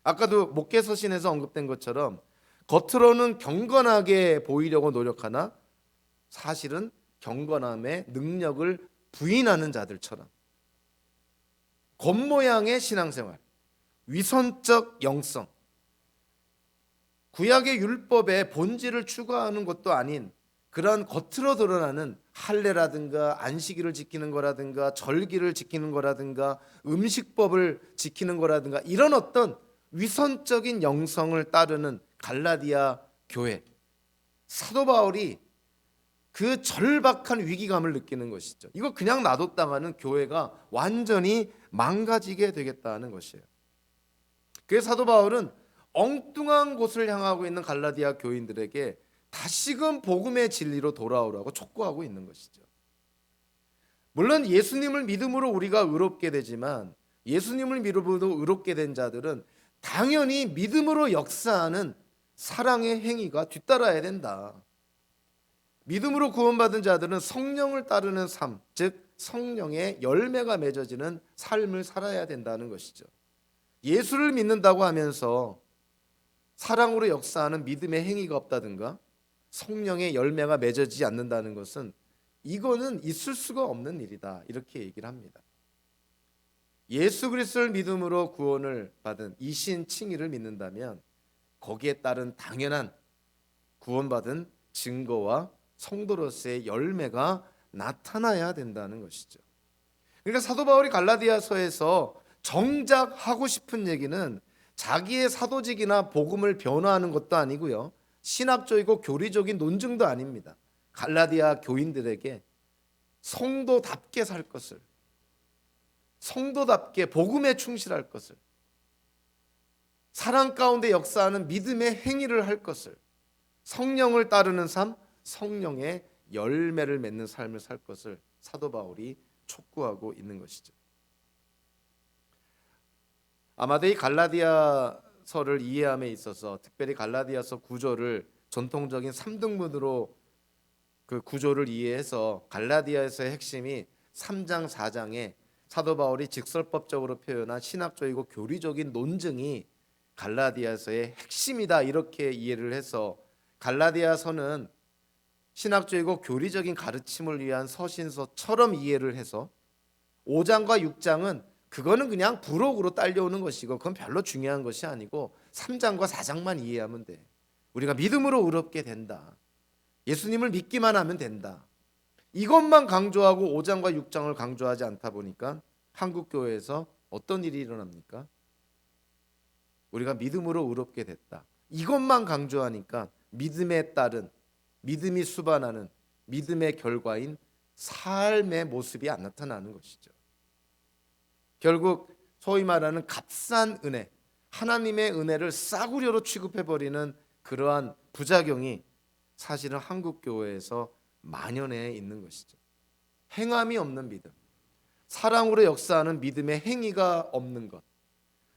아까도 목회서신에서 언급된 것처럼 겉으로는 경건하게 보이려고 노력하나 사실은 경건함의 능력을 부인하는 자들처럼 겉모양의 신앙생활, 위선적 영성, 구약의 율법의 본질을 추구하는 것도 아닌 그런 겉으로 드러나는 할례라든가 안식일을 지키는 거라든가 절기를 지키는 거라든가 음식법을 지키는 거라든가 이런 어떤 위선적인 영성을 따르는 갈라디아 교회, 사도 바울이 그 절박한 위기감을 느끼는 것이죠. 이거 그냥 놔뒀다가는 교회가 완전히 망가지게 되겠다는 것이에요. 그래서 사도 바울은 엉뚱한 곳을 향하고 있는 갈라디아 교인들에게 다시금 복음의 진리로 돌아오라고 촉구하고 있는 것이죠. 물론 예수님을 믿음으로 우리가 의롭게 되지만 예수님을 믿음으로 의롭게 된 자들은 당연히 믿음으로 역사하는 사랑의 행위가 뒤따라야 된다. 믿음으로 구원받은 자들은 성령을 따르는 삶, 즉 성령의 열매가 맺어지는 삶을 살아야 된다는 것이죠. 예수를 믿는다고 하면서 사랑으로 역사하는 믿음의 행위가 없다든가 성령의 열매가 맺어지지 않는다는 것은 이거는 있을 수가 없는 일이다, 이렇게 얘기를 합니다. 예수 그리스도를 믿음으로 구원을 받은 이신 칭의를 믿는다면 거기에 따른 당연한 구원받은 증거와 성도로서의 열매가 나타나야 된다는 것이죠. 그러니까 사도 바울이 갈라디아서에서 정작 하고 싶은 얘기는 자기의 사도직이나 복음을 변호하는 것도 아니고요, 신학적이고 교리적인 논증도 아닙니다. 갈라디아 교인들에게 성도답게 살 것을, 성도답게 복음에 충실할 것을, 사랑 가운데 역사하는 믿음의 행위를 할 것을, 성령을 따르는 삶, 성령의 열매를 맺는 삶을 살 것을 사도 바울이 촉구하고 있는 것이죠. 아마도 이 갈라디아서를 이해함에 있어서 특별히 갈라디아서 구조를 전통적인 3등분으로 그 구조를 이해해서 갈라디아서의 핵심이 3장 4장에 사도 바울이 직설법적으로 표현한 신학적이고 교리적인 논증이 갈라디아서의 핵심이다, 이렇게 이해를 해서 갈라디아서는 신학적이고 교리적인 가르침을 위한 서신서처럼 이해를 해서 5장과 6장은 그거는 그냥 부록으로 딸려오는 것이고 그건 별로 중요한 것이 아니고 3장과 4장만 이해하면 돼. 우리가 믿음으로 의롭게 된다, 예수님을 믿기만 하면 된다, 이것만 강조하고 5장과 6장을 강조하지 않다 보니까 한국교회에서 어떤 일이 일어납니까? 우리가 믿음으로 의롭게 됐다, 이것만 강조하니까 믿음에 따른, 믿음이 수반하는 믿음의 결과인 삶의 모습이 안 나타나는 것이죠. 결국 소위 말하는 값싼 은혜, 하나님의 은혜를 싸구려로 취급해버리는 그러한 부작용이 사실은 한국교회에서 만연해 있는 것이죠. 행함이 없는 믿음, 사랑으로 역사하는 믿음의 행위가 없는 것,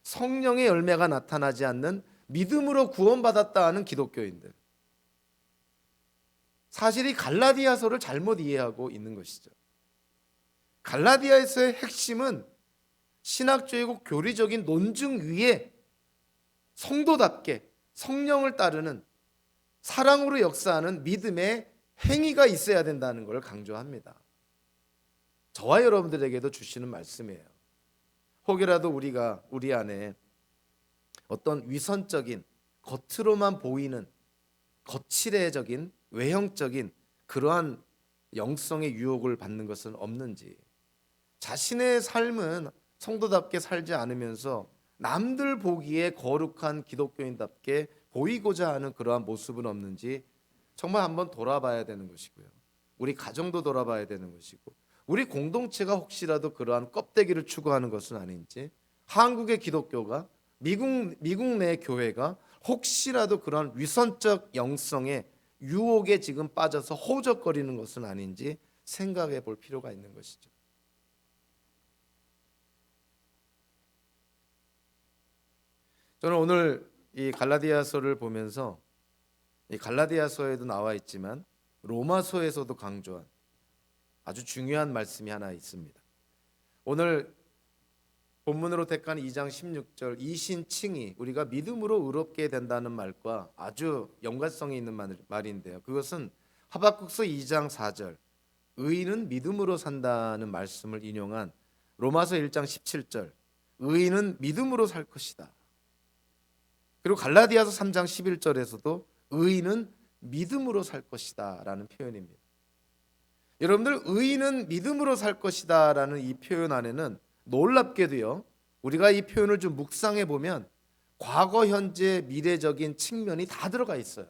성령의 열매가 나타나지 않는 믿음으로 구원받았다 하는 기독교인들, 사실 이 갈라디아서를 잘못 이해하고 있는 것이죠. 갈라디아서의 핵심은 신학적이고 교리적인 논증 위에 성도답게 성령을 따르는 사랑으로 역사하는 믿음의 행위가 있어야 된다는 것을 강조합니다. 저와 여러분들에게도 주시는 말씀이에요. 혹여라도 우리가 우리 안에 어떤 위선적인, 겉으로만 보이는 거칠애적인, 외형적인 그러한 영성의 유혹을 받는 것은 없는지, 자신의 삶은 성도답게 살지 않으면서 남들 보기에 거룩한 기독교인답게 보이고자 하는 그러한 모습은 없는지 정말 한번 돌아봐야 되는 것이고요, 우리 가정도 돌아봐야 되는 것이고, 우리 공동체가 혹시라도 그러한 껍데기를 추구하는 것은 아닌지, 한국의 기독교가, 미국 내 교회가 혹시라도 그런 위선적 영성의 유혹에 지금 빠져서 허우적거리는 것은 아닌지 생각해 볼 필요가 있는 것이죠. 저는 오늘 이 갈라디아서를 보면서, 이 갈라디아서에도 나와 있지만 로마서에서도 강조한 아주 중요한 말씀이 하나 있습니다. 오늘 본문으로 택한 2장 16절 이신칭이 우리가 믿음으로 의롭게 된다는 말과 아주 연관성이 있는 말인데요, 그것은 하박국서 2장 4절 의인은 믿음으로 산다는 말씀을 인용한 로마서 1장 17절 의인은 믿음으로 살 것이다, 그리고 갈라디아서 3장 11절에서도 의인은 믿음으로 살 것이다 라는 표현입니다. 여러분들, 의인은 믿음으로 살 것이다 라는 이 표현 안에는 놀랍게도요, 우리가 이 표현을 좀 묵상해 보면 과거, 현재, 미래적인 측면이 다 들어가 있어요.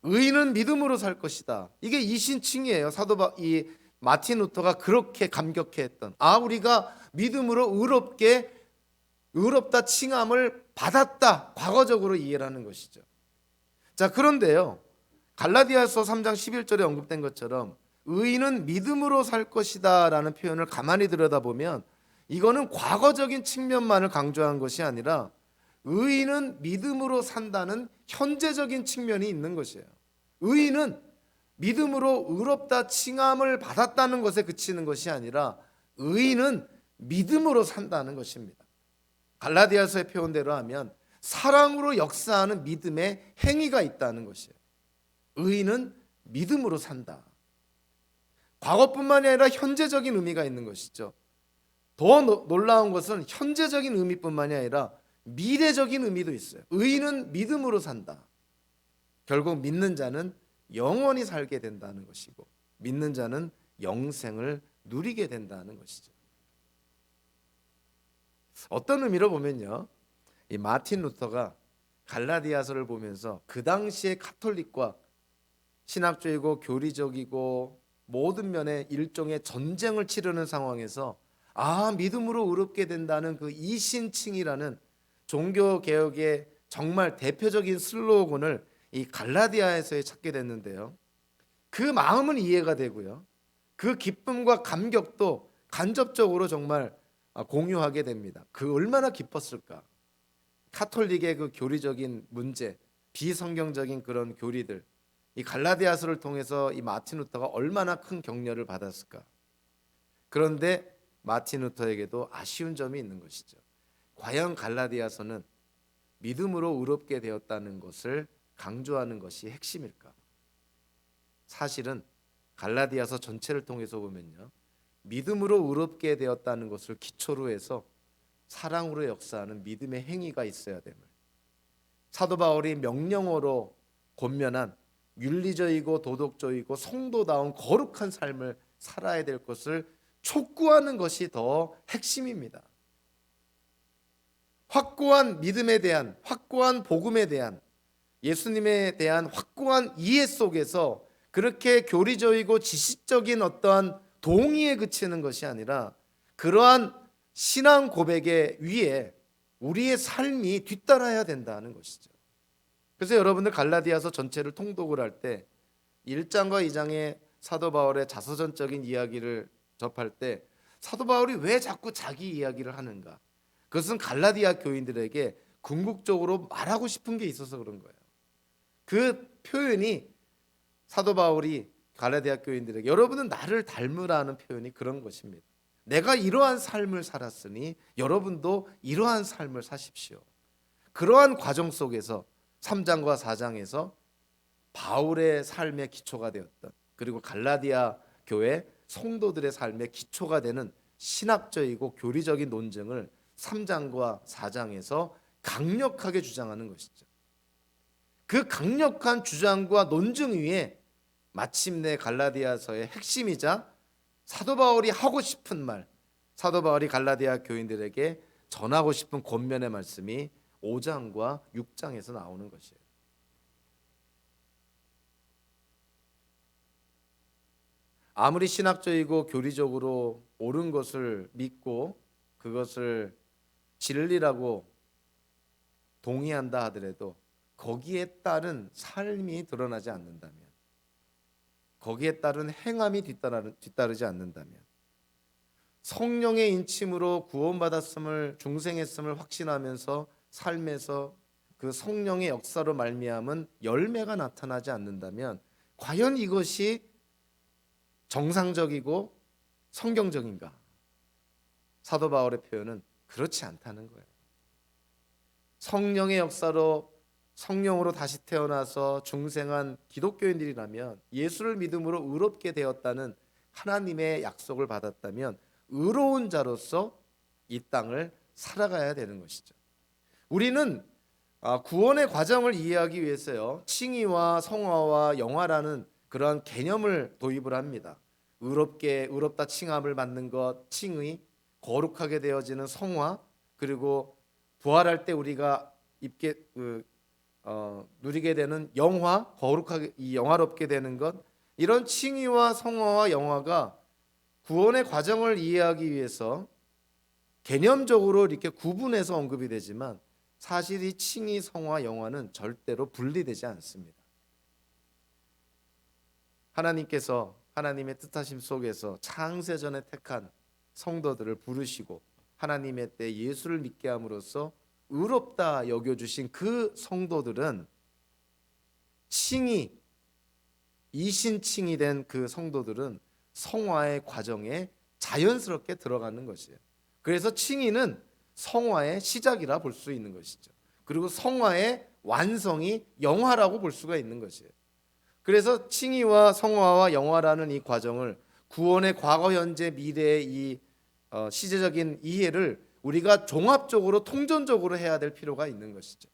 의인은 믿음으로 살 것이다, 이게 이신칭이에요. 이 마틴 루터가 그렇게 감격해했던, 우리가 믿음으로 의롭다 칭함을 받았다, 과거적으로 이해를 하는 것이죠. 자, 그런데요, 갈라디아서 3장 11절에 언급된 것처럼 의인은 믿음으로 살 것이다 라는 표현을 가만히 들여다보면 이거는 과거적인 측면만을 강조한 것이 아니라 의인은 믿음으로 산다는 현재적인 측면이 있는 것이에요. 의인은 믿음으로 의롭다 칭함을 받았다는 것에 그치는 것이 아니라 의인은 믿음으로 산다는 것입니다. 갈라디아서의 표현대로 하면 사랑으로 역사하는 믿음의 행위가 있다는 것이에요. 의인은 믿음으로 산다. 과거뿐만이 아니라 현재적인 의미가 있는 것이죠. 더 놀라운 것은 현재적인 의미뿐만이 아니라 미래적인 의미도 있어요. 의인은 믿음으로 산다. 결국 믿는 자는 영원히 살게 된다는 것이고 믿는 자는 영생을 누리게 된다는 것이죠. 어떤 의미로 보면요, 이 마틴 루터가 갈라디아서를 보면서 그 당시의 카톨릭과 신학적이고 교리적이고 모든 면에 일종의 전쟁을 치르는 상황에서 믿음으로 의롭게 된다는 그 이신칭이라는 종교개혁의 정말 대표적인 슬로건을 이 갈라디아에서 찾게 됐는데요, 그 마음은 이해가 되고요, 그 기쁨과 감격도 간접적으로 정말 공유하게 됩니다. 그 얼마나 기뻤을까. 카톨릭의 그 교리적인 문제, 비성경적인 그런 교리들, 이 갈라디아서를 통해서 이 마틴 루터가 얼마나 큰 격려를 받았을까. 그런데 마틴 루터에게도 아쉬운 점이 있는 것이죠. 과연 갈라디아서는 믿음으로 의롭게 되었다는 것을 강조하는 것이 핵심일까? 사실은 갈라디아서 전체를 통해서 보면요, 믿음으로 의롭게 되었다는 것을 기초로 해서 사랑으로 역사하는 믿음의 행위가 있어야 됨을, 사도 바울이 명령어로 권면한 윤리적이고 도덕적이고 성도다운 거룩한 삶을 살아야 될 것을 촉구하는 것이 더 핵심입니다. 확고한 믿음에 대한, 확고한 복음에 대한, 예수님에 대한 확고한 이해 속에서 그렇게 교리적이고 지식적인 어떠한 동의에 그치는 것이 아니라 그러한 신앙 고백의 위에 우리의 삶이 뒤따라야 된다는 것이죠. 그래서 여러분들 갈라디아서 전체를 통독을 할 때 1장과 2장의 사도 바울의 자서전적인 이야기를 접할 때 사도 바울이 왜 자꾸 자기 이야기를 하는가? 그것은 갈라디아 교인들에게 궁극적으로 말하고 싶은 게 있어서 그런 거예요. 그 표현이 사도 바울이 갈라디아 교인들에게 여러분은 나를 닮으라는 표현이 그런 것입니다. 내가 이러한 삶을 살았으니 여러분도 이러한 삶을 사십시오. 그러한 과정 속에서 3장과 4장에서 바울의 삶의 기초가 되었던, 그리고 갈라디아 교회 성도들의 삶의 기초가 되는 신학적이고 교리적인 논증을 3장과 4장에서 강력하게 주장하는 것이죠. 그 강력한 주장과 논증 위에 마침내 갈라디아서의 핵심이자 사도 바울이 하고 싶은 말, 사도 바울이 갈라디아 교인들에게 전하고 싶은 권면의 말씀이 5장과 6장에서 나오는 것이에요. 아무리 신학적이고 교리적으로 옳은 것을 믿고 그것을 진리라고 동의한다 하더라도 거기에 따른 삶이 드러나지 않는다면, 거기에 따른 행함이 뒤따르지 않는다면, 성령의 인침으로 구원받았음을, 중생했음을 확신하면서 삶에서 그 성령의 역사로 말미암은 열매가 나타나지 않는다면 과연 이것이 정상적이고 성경적인가? 사도 바울의 표현은 그렇지 않다는 거예요. 성령의 역사로 성령으로 다시 태어나서 중생한 기독교인들이라면, 예수를 믿음으로 의롭게 되었다는 하나님의 약속을 받았다면 의로운 자로서 이 땅을 살아가야 되는 것이죠. 우리는 구원의 과정을 이해하기 위해서요, 칭의와 성화와 영화라는 그러한 개념을 도입을 합니다. 의롭다 칭함을 받는 것, 칭의, 거룩하게 되어지는 성화, 그리고 부활할 때 우리가 누리게 되는 영화, 거룩하게 영화롭게 되는 것, 이런 칭의와 성화와 영화가 구원의 과정을 이해하기 위해서 개념적으로 이렇게 구분해서 언급이 되지만 사실 이 칭의, 성화, 영화는 절대로 분리되지 않습니다. 하나님께서 하나님의 뜻하심 속에서 창세전에 택한 성도들을 부르시고 하나님의 때 예수를 믿게 함으로써 의롭다 여겨주신 그 성도들은 칭의, 이신칭이 된 그 성도들은 성화의 과정에 자연스럽게 들어가는 것이에요. 그래서 칭의는 성화의 시작이라 볼 수 있는 것이죠. 그리고 성화의 완성이 영화라고 볼 수가 있는 것이에요. 그래서 칭의와 성화와 영화라는 이 과정을 구원의 과거, 현재, 미래의 이 시제적인 이해를 우리가 종합적으로 통전적으로 해야 될 필요가 있는 것이죠.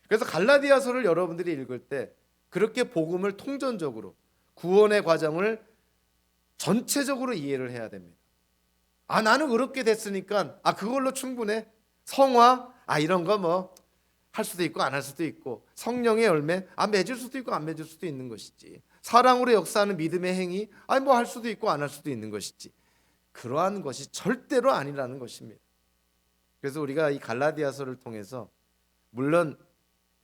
그래서 갈라디아서를 여러분들이 읽을 때 그렇게 복음을 통전적으로 구원의 과정을 전체적으로 이해를 해야 됩니다. 나는 의롭게 됐으니까 그걸로 충분해. 성화 이런 거 뭐 할 수도 있고 안 할 수도 있고, 성령의 열매 맺을 수도 있고 안 맺을 수도 있는 것이지, 사랑으로 역사하는 믿음의 행위 뭐 할 수도 있고 안 할 수도 있는 것이지, 그러한 것이 절대로 아니라는 것입니다. 그래서 우리가 이 갈라디아서를 통해서 물론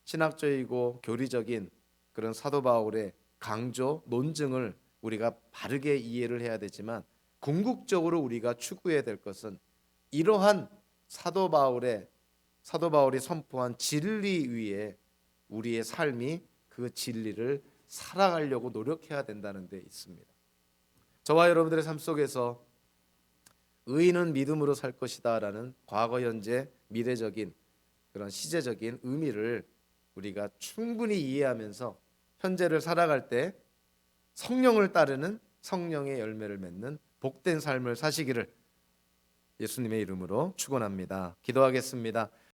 신학적이고 교리적인 그런 사도 바울의 강조, 논증을 우리가 바르게 이해를 해야 되지만 궁극적으로 우리가 추구해야 될 것은 이러한 사도 바울이 선포한 진리 위에 우리의 삶이 그 진리를 살아가려고 노력해야 된다는 데 있습니다. 저와 여러분들의 삶 속에서 의인은 믿음으로 살 것이다 라는 과거, 현재, 미래적인 그런 시제적인 의미를 우리가 충분히 이해하면서 현재를 살아갈 때 성령을 따르는 성령의 열매를 맺는 복된 삶을 사시기를 예수님의 이름으로 축원합니다. 기도하겠습니다.